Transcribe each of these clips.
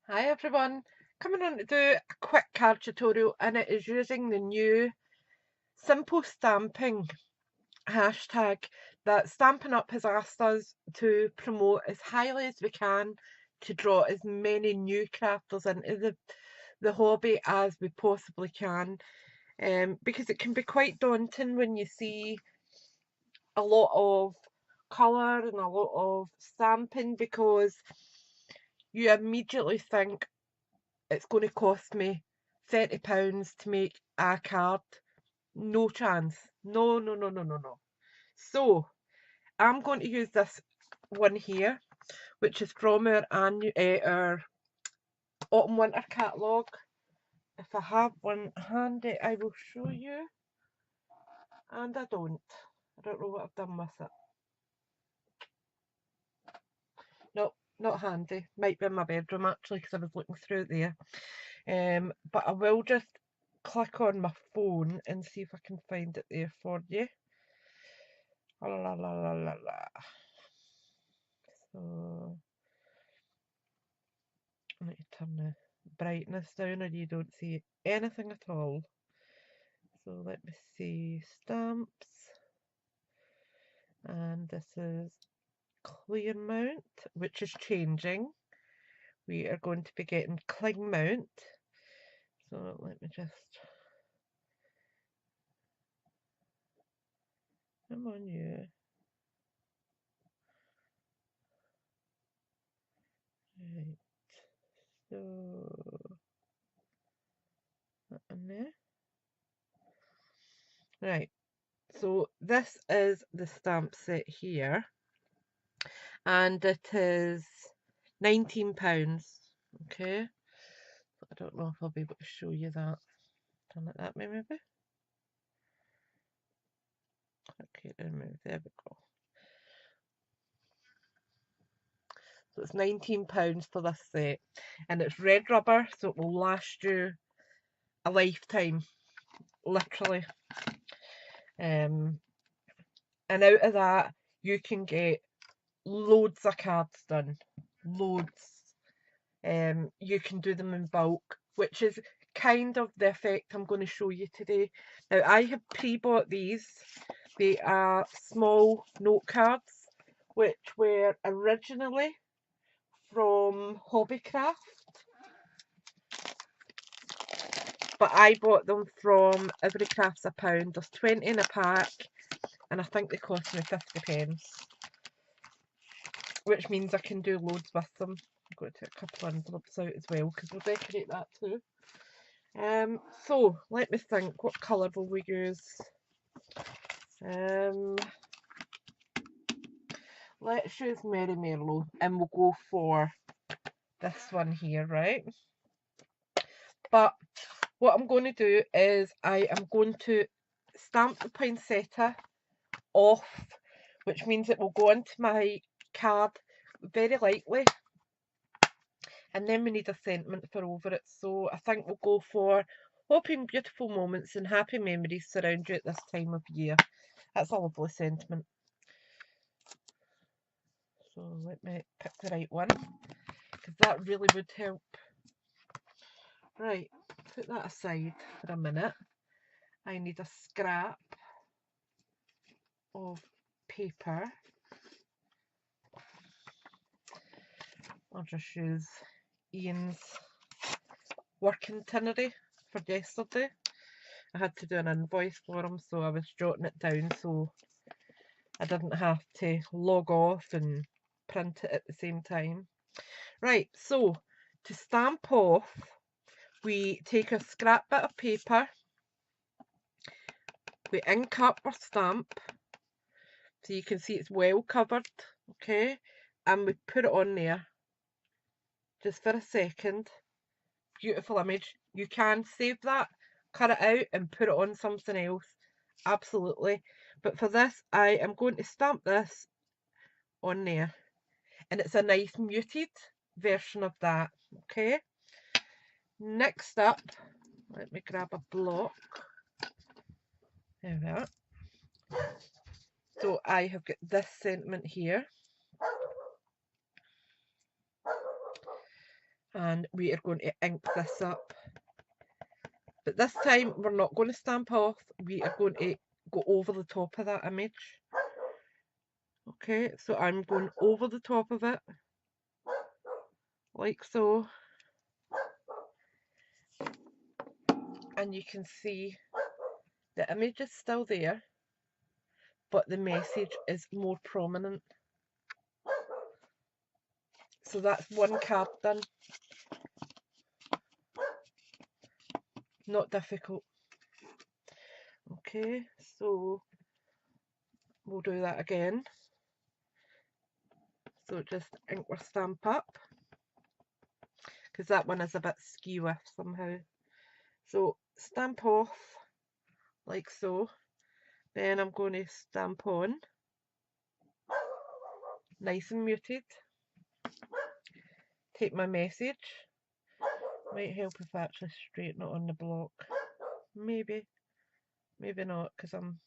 Hi everyone, coming on to do a quick card tutorial, and it is using the new simple stamping hashtag that Stampin' Up has asked us to promote as highly as we can to draw as many new crafters into the hobby as we possibly can, because it can be quite daunting when you see a lot of colour and a lot of stamping, because you immediately think it's going to cost me £30 to make a card. No chance. No, no, no, no, no, no. So I'm going to use this one here, which is from our autumn winter catalogue. If I have one handy, I will show you. And I don't. I don't know what I've done with it. No, not handy. Might be in my bedroom actually, because I was looking through it there. But I will just click on my phone and see if I can find it there for you. La la la la la la. So I need to turn the brightness down, or you don't see anything at all. So let me see, stamps, and this is clear mount, which is changing. We are going to be getting cling mount. So let me just, come on you. Right, so that in there. Right, so this is the stamp set here, and it is £19. Okay, I don't know if I'll be able to show you that. Turn it that way, maybe. Okay, remove. There we go. So it's £19 for this set, and it's red rubber, so it will last you a lifetime, literally. And out of that, you can get loads of cards done, loads. You can do them in bulk, which is kind of the effect I'm going to show you today. Now, I have pre-bought these. They are small note cards, which were originally from Hobbycraft, but I bought them from Every Craft's a pound. There's 20 in a pack, and I think they cost me 50p, which means I can do loads with them. I'm going to take a couple of envelopes out as well, because we'll decorate that too. So let me think, what colour will we use? Let's use Merry Merlot, and we'll go for this one here, right? But what I'm going to do is I am going to stamp the poinsettia off, which means it will go into my card very lightly, and then we need a sentiment for over it. So I think we'll go for hoping beautiful moments and happy memories surround you at this time of year. That's a lovely sentiment. So let me pick the right one, because that really would help. Right, put that aside for a minute. I need a scrap of paper. I'll just use Ian's working itinerary for yesterday. I had to do an invoice for him, so I was jotting it down so I didn't have to log off and print it at the same time. Right, so to stamp off, we take a scrap bit of paper, we ink up our stamp, so you can see it's well covered, okay, and we put it on there just for a second. Beautiful image. You can save that, cut it out and put it on something else, absolutely. But for this, I am going to stamp this on there, and it's a nice muted version of that, okay. Next up, let me grab a block. There we are. So I have got this sentiment here. and we are going to ink this up. But this time we're not going to stamp off, we are going to go over the top of that image. Okay, so I'm going over the top of it, like so. And you can see the image is still there, but the message is more prominent. So that's one card done. Not difficult. Okay, so we'll do that again. So just ink our Stamp Up, because that one is a bit skew-off somehow. So stamp off, like so. Then I'm going to stamp on, nice and muted. Take my message. Might help if I actually straighten it on the block. Maybe, maybe not, because I'm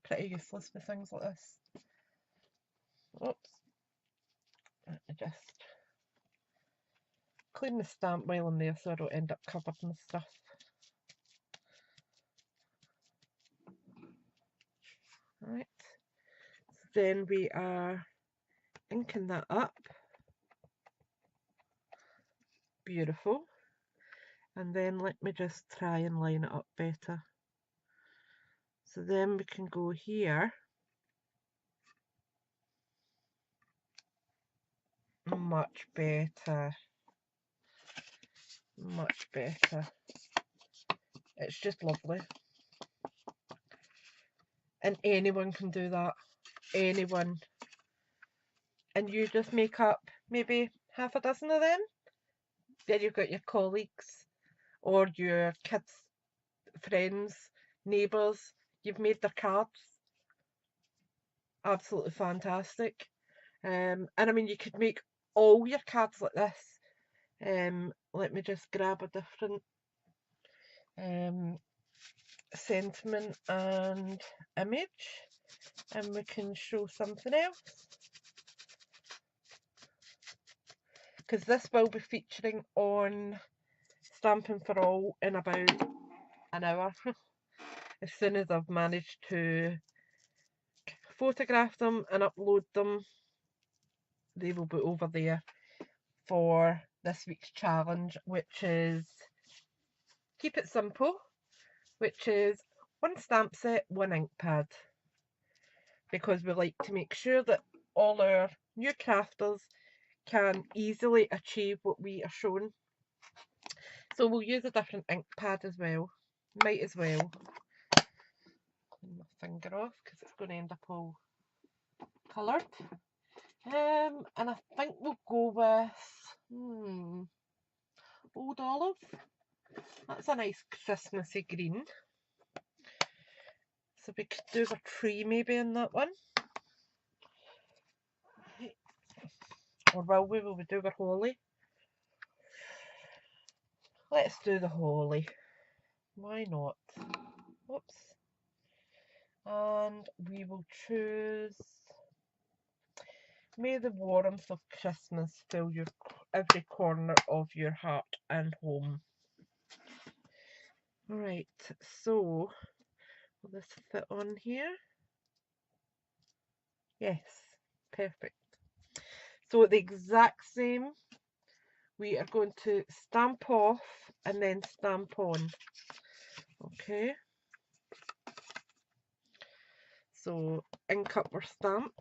pretty useless with things like this. Oops. Let me just clean the stamp while I'm there so I don't end up covered in stuff. Right. Then we are inking that up. Beautiful. And then let me just try and line it up better. So then we can go here. Much better. Much better. It's just lovely. And anyone can do that. Anyone. And you just make up maybe half a dozen of them. Then you've got your colleagues or your kids, friends, neighbours. You've made their cards. Absolutely fantastic. And I mean, you could make all your cards like this. Let me just grab a different sentiment and image, and we can show something else, because this will be featuring on Stampin' for All in about an hour. As soon as I've managed to photograph them and upload them, they will be over there for this week's challenge, which is Keep It Simple, which is one stamp set, one ink pad, because we like to make sure that all our new crafters can easily achieve what we are showing. So we'll use a different ink pad as well. Might as well. Clean my finger off because it's going to end up all coloured. And I think we'll go with Old Olive. That's a nice Christmassy green. So we could do a tree maybe in that one. Or will we? Will we do our holly? Let's do the holly. Why not? Whoops. And we will choose May the warmth of Christmas fill every corner of your heart and home. Right, so will this fit on here? Yes, perfect. So the exact same, we are going to stamp off and then stamp on. Okay. So ink up our stamp.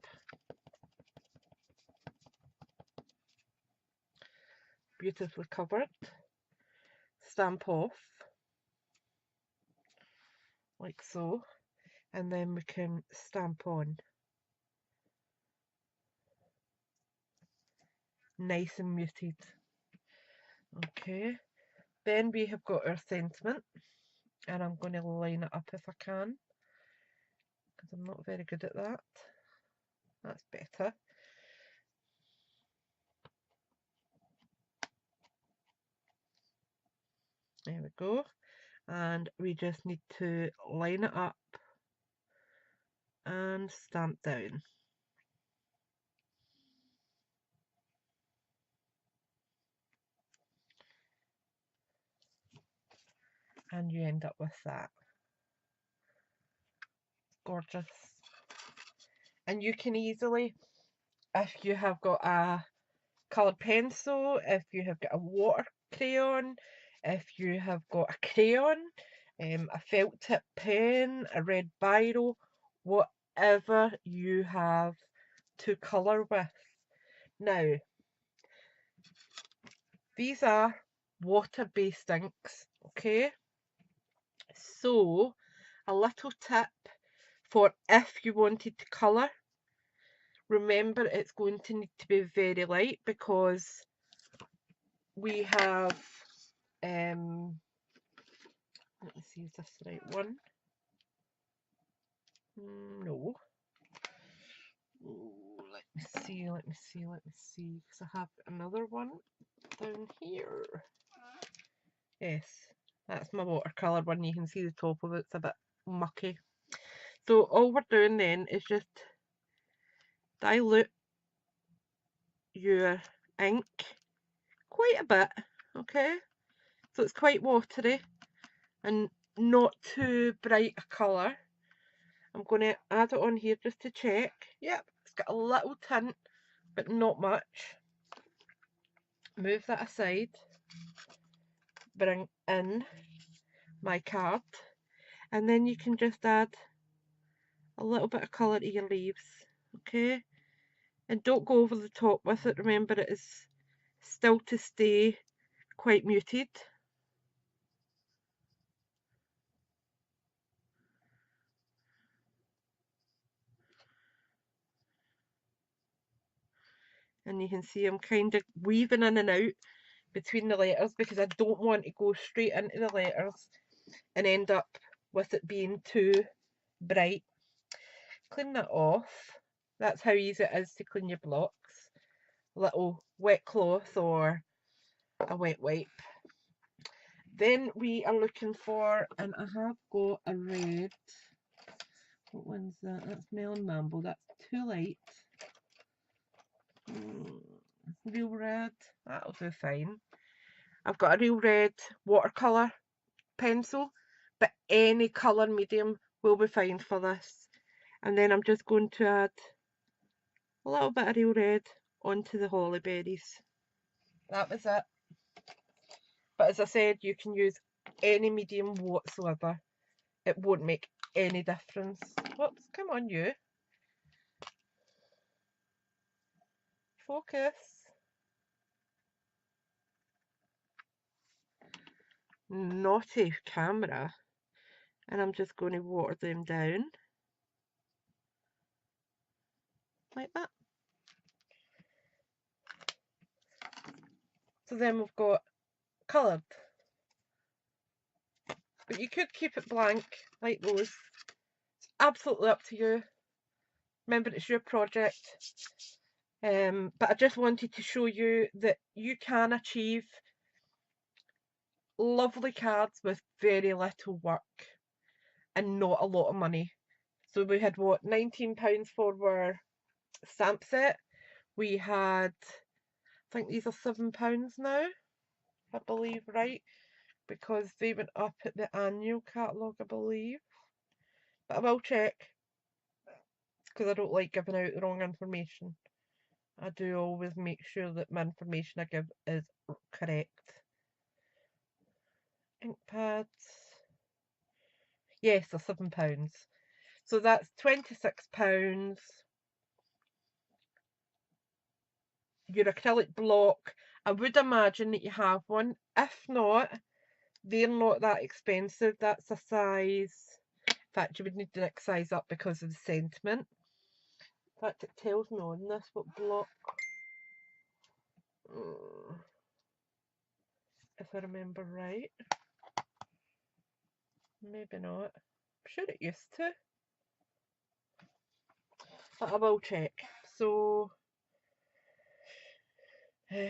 Beautifully covered. Stamp off. Like so. And then we can stamp on. Nice and muted. Okay. Then we have got our sentiment. And I'm going to line it up if I can, because I'm not very good at that. That's better. There we go. And we just need to line it up and stamp down. and you end up with that. Gorgeous. And you can easily, if you have got a coloured pencil, if you have got a water crayon, if you have got a crayon, a felt tip pen, a red biro, whatever you have to colour with. Now, these are water-based inks, okay? So, a little tip for if you wanted to colour, remember it's going to need to be very light because we have, let me see, is this the right one? No. Ooh, let me see, because I have another one down here. Yes, that's my watercolour one. You can see the top of it, it's a bit mucky. So all we're doing then is just dilute your ink quite a bit, okay? So it's quite watery and not too bright a colour. I'm going to add it on here just to check. Yep, it's got a little tint, but not much. Move that aside. Bring in my card. And then you can just add a little bit of colour to your leaves. Okay? And don't go over the top with it. Remember, it is still to stay quite muted. And you can see I'm kind of weaving in and out between the letters because I don't want to go straight into the letters and end up with it being too bright. Clean that off. That's how easy it is to clean your blocks. A little wet cloth or a wet wipe. Then we are looking for, and I have got a red. What one's that? That's Melon Mambo. That's too light. Real red. That'll do fine. I've got a real red watercolour pencil, but any colour medium will be fine for this. And then I'm just going to add a little bit of real red onto the holly berries. That was it. But as I said, you can use any medium whatsoever. It won't make any difference. Whoops, come on you. Focus. Naughty camera. And I'm just going to water them down. Like that. So then we've got coloured. But you could keep it blank, like those. It's absolutely up to you. Remember, it's your project. But I just wanted to show you that you can achieve lovely cards with very little work and not a lot of money. So we had what, £19 for our stamp set. We had, I think these are £7 now, I believe, right? Because they went up at the annual catalogue, I believe. But I will check because I don't like giving out the wrong information. I do always make sure that my information I give is correct. Ink pads. Yes, they're £7. So that's £26. Your acrylic block. I would imagine that you have one. If not, they're not that expensive. That's a size. In fact, you would need to next size up because of the sentiment. In fact, it tells me on this what block. If I remember right. Maybe not. I'm sure it used to. But I will check. So, let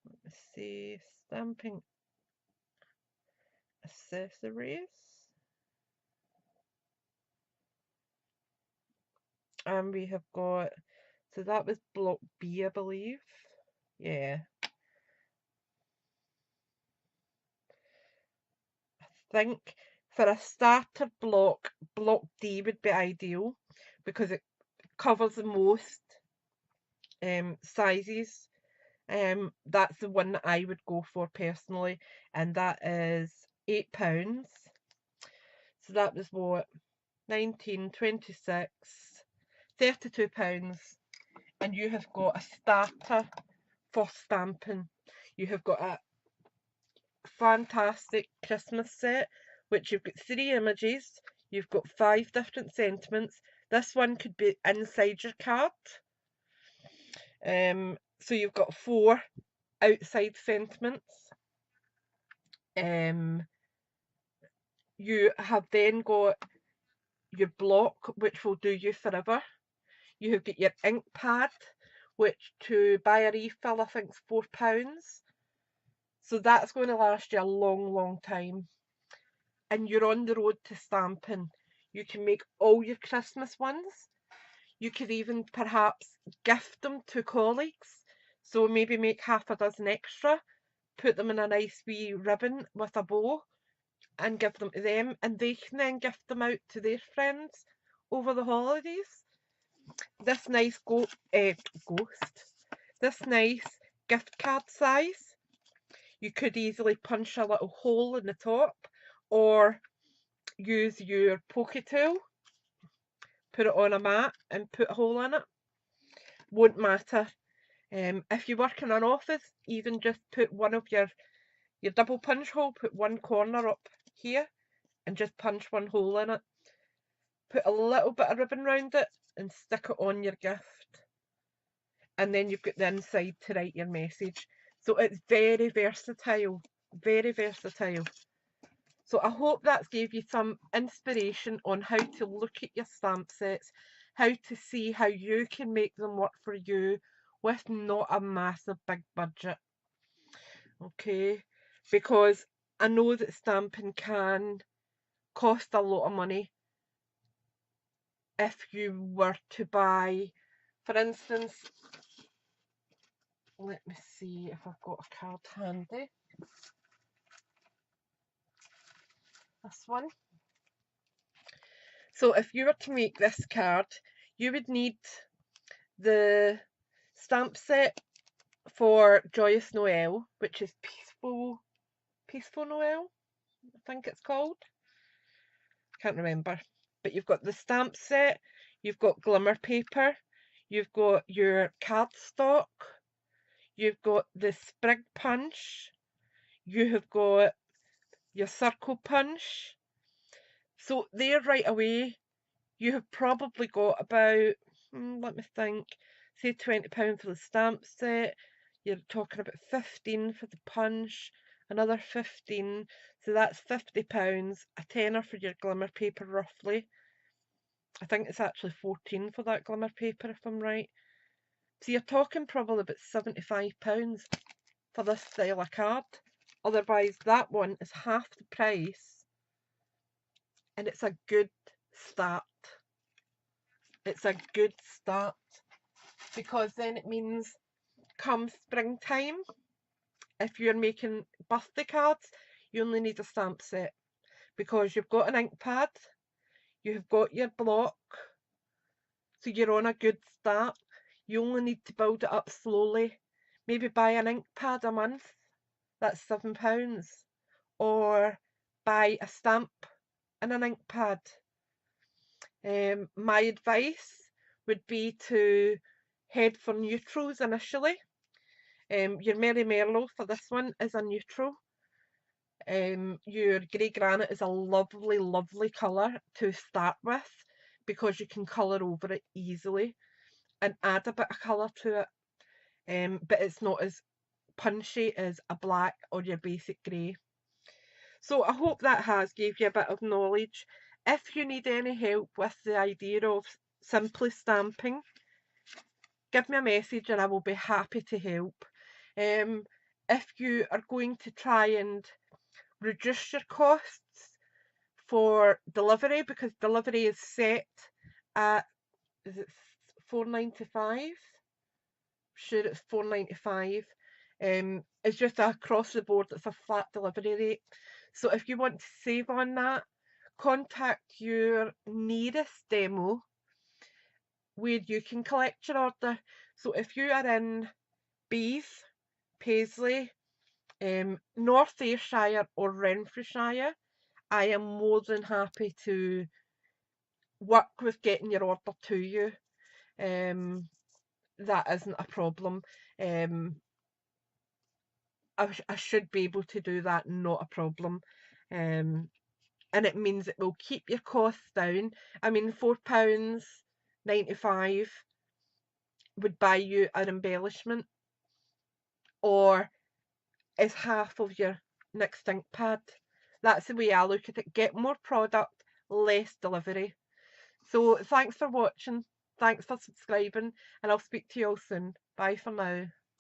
me see. Stamping accessories. And we have got, so that was block B, I believe. Yeah. think for a starter block, block D would be ideal because it covers the most sizes. That's the one that I would go for personally, and that is £8. So that was what, 19, 26, £32, and you have got a starter for stamping. You have got a fantastic Christmas set, which you've got 3 images, you've got 5 different sentiments. This one could be inside your card. So you've got 4 outside sentiments. You have then got your block, which will do you forever. You have got your ink pad, which to buy a refill I think is £4. So that's going to last you a long, long time. And you're on the road to stamping. You can make all your Christmas ones. You could even perhaps gift them to colleagues. So maybe make half a dozen extra, put them in a nice wee ribbon with a bow, and give them to them, and they can then gift them out to their friends over the holidays. This nice this nice gift card size, you could easily punch a little hole in the top, or use your pokey tool, put it on a mat and put a hole in it. Won't matter. If you work in an office, even just put one of your double punch hole, put one corner up here and just punch one hole in it. Put a little bit of ribbon around it and stick it on your gift. And then you've got the inside to write your message. So it's very versatile, very versatile. So I hope that gave you some inspiration on how to look at your stamp sets, how to see how you can make them work for you with not a massive big budget. Okay, because I know that stamping can cost a lot of money if you were to buy, for instance, let me see if I've got a card handy. This one. So if you were to make this card, you would need the stamp set for Joyous Noel, which is Peaceful Noel, I think it's called. Can't remember. But you've got the stamp set, you've got glimmer paper, you've got your cardstock, you've got the sprig punch, you have got your circle punch. So there right away, you have probably got about, let me think, say £20 for the stamp set. You're talking about 15 for the punch, another 15, so that's £50, a tenner for your glimmer paper roughly. I think it's actually 14 for that glimmer paper if I'm right. So you're talking probably about £75 for this style of card. Otherwise that one is half the price, and it's a good start. It's a good start, because then it means come springtime, if you're making birthday cards, you only need a stamp set, because you've got an ink pad, you've got your block, so you're on a good start. You only need to build it up slowly. Maybe buy an ink pad a month, that's £7, or buy a stamp and an ink pad. My advice would be to head for neutrals initially. Your Merry Merlot for this one is a neutral. Your grey granite is a lovely, lovely colour to start with, because you can colour over it easily and add a bit of colour to it. But it's not as punchy as a black or your basic grey. So I hope that has gave you a bit of knowledge. If you need any help with the idea of simply stamping, give me a message and I will be happy to help. If you are going to try and reduce your costs for delivery, because delivery is set at, is it £4.95? Sure, it's £4.95. It's just across the board, it's a flat delivery rate. So if you want to save on that, contact your nearest demo where you can collect your order. So if you are in Bees, Paisley, North Ayrshire or Renfrewshire, I am more than happy to work with getting your order to you. That isn't a problem. I should be able to do that, not a problem. And it means it will keep your costs down. I mean, £4.95 would buy you an embellishment, or is half of your next ink pad. That's the way I look at it. Get more product, less delivery. So thanks for watching. Thanks for subscribing, and I'll speak to you all soon. Bye for now.